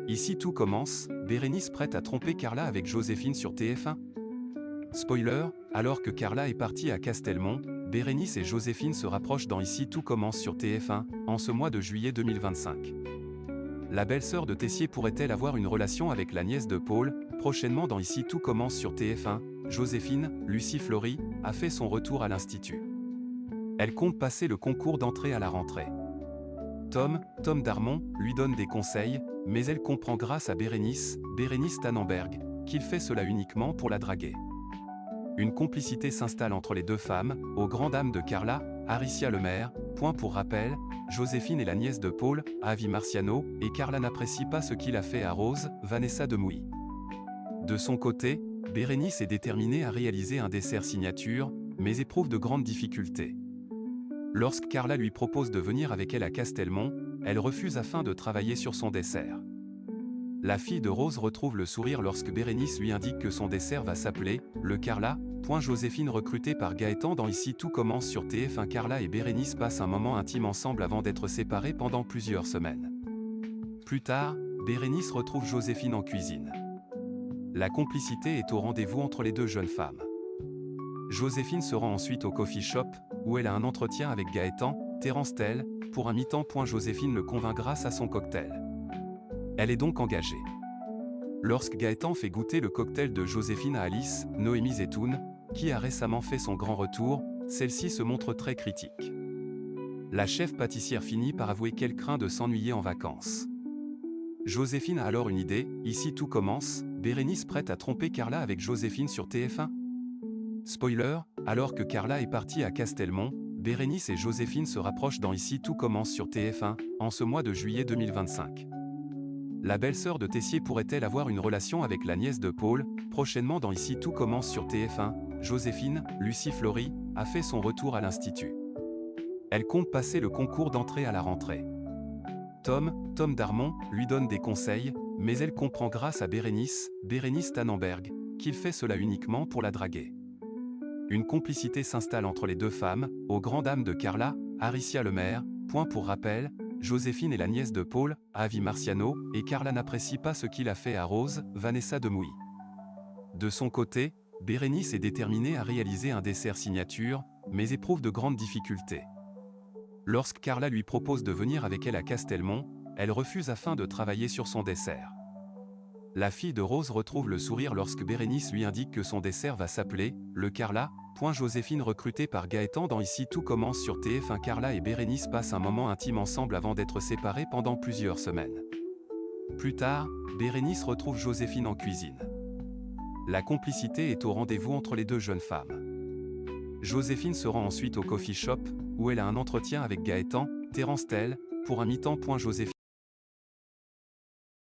Ici tout commence, Bérénice prête à tromper Carla avec Joséphine sur TF1. Spoiler, alors que Carla est partie à Castelmont, Bérénice et Joséphine se rapprochent dans Ici tout commence sur TF1, en ce mois de juillet 2025. La belle-sœur de Tessier pourrait-elle avoir une relation avec la nièce de Paul? Prochainement dans Ici tout commence sur TF1, Joséphine, Lucie Flory, a fait son retour à l'Institut. Elle compte passer le concours d'entrée à la rentrée. Tom Darmon, lui donne des conseils, mais elle comprend grâce à Bérénice Tannenberg, qu'il fait cela uniquement pour la draguer. Une complicité s'installe entre les deux femmes, aux grandes dames de Carla, Aricia Lemaire. Pour rappel, Joséphine est la nièce de Paul, Avi Marciano, et Carla n'apprécie pas ce qu'il a fait à Rose, Vanessa Demouy. De son côté, Bérénice est déterminée à réaliser un dessert signature, mais éprouve de grandes difficultés. Lorsque Carla lui propose de venir avec elle à Castelmont, elle refuse afin de travailler sur son dessert. La fille de Rose retrouve le sourire lorsque Bérénice lui indique que son dessert va s'appeler le Carla. Joséphine recrutée par Gaëtan dans Ici tout commence sur TF1. Carla et Bérénice passent un moment intime ensemble avant d'être séparés pendant plusieurs semaines. Plus tard, Bérénice retrouve Joséphine en cuisine. La complicité est au rendez-vous entre les deux jeunes femmes. Joséphine se rend ensuite au coffee shop, où elle a un entretien avec Gaëtan, Terence Tell, pour un mi-temps. Joséphine le convainc grâce à son cocktail. Elle est donc engagée. Lorsque Gaëtan fait goûter le cocktail de Joséphine à Alice, Noémie Zetoun, qui a récemment fait son grand retour, celle-ci se montre très critique. La chef pâtissière finit par avouer qu'elle craint de s'ennuyer en vacances. Joséphine a alors une idée, Ici tout commence, Bérénice prête à tromper Carla avec Joséphine sur TF1. Spoiler, alors que Carla est partie à Castelmont, Bérénice et Joséphine se rapprochent dans Ici tout commence sur TF1, en ce mois de juillet 2025. La belle-sœur de Tessier pourrait-elle avoir une relation avec la nièce de Paul? Prochainement dans Ici tout commence sur TF1, Joséphine, Lucie Flory, a fait son retour à l'Institut. Elle compte passer le concours d'entrée à la rentrée. Tom Darmon, lui donne des conseils, mais elle comprend grâce à Bérénice Tannenberg, qu'il fait cela uniquement pour la draguer. Une complicité s'installe entre les deux femmes, aux grandes dames de Carla, Aricia Lemaire. Pour rappel, Joséphine est la nièce de Paul, Avi Marciano, et Carla n'apprécie pas ce qu'il a fait à Rose, Vanessa Demouy. De son côté, Bérénice est déterminée à réaliser un dessert signature, mais éprouve de grandes difficultés. Lorsque Carla lui propose de venir avec elle à Castelmont, elle refuse afin de travailler sur son dessert. La fille de Rose retrouve le sourire lorsque Bérénice lui indique que son dessert va s'appeler le Carla. Joséphine recrutée par Gaëtan dans Ici tout commence sur TF1. Carla et Bérénice passent un moment intime ensemble avant d'être séparés pendant plusieurs semaines. Plus tard, Bérénice retrouve Joséphine en cuisine. La complicité est au rendez-vous entre les deux jeunes femmes. Joséphine se rend ensuite au coffee shop, où elle a un entretien avec Gaëtan, Terence Tell, pour un mi-temps. Joséphine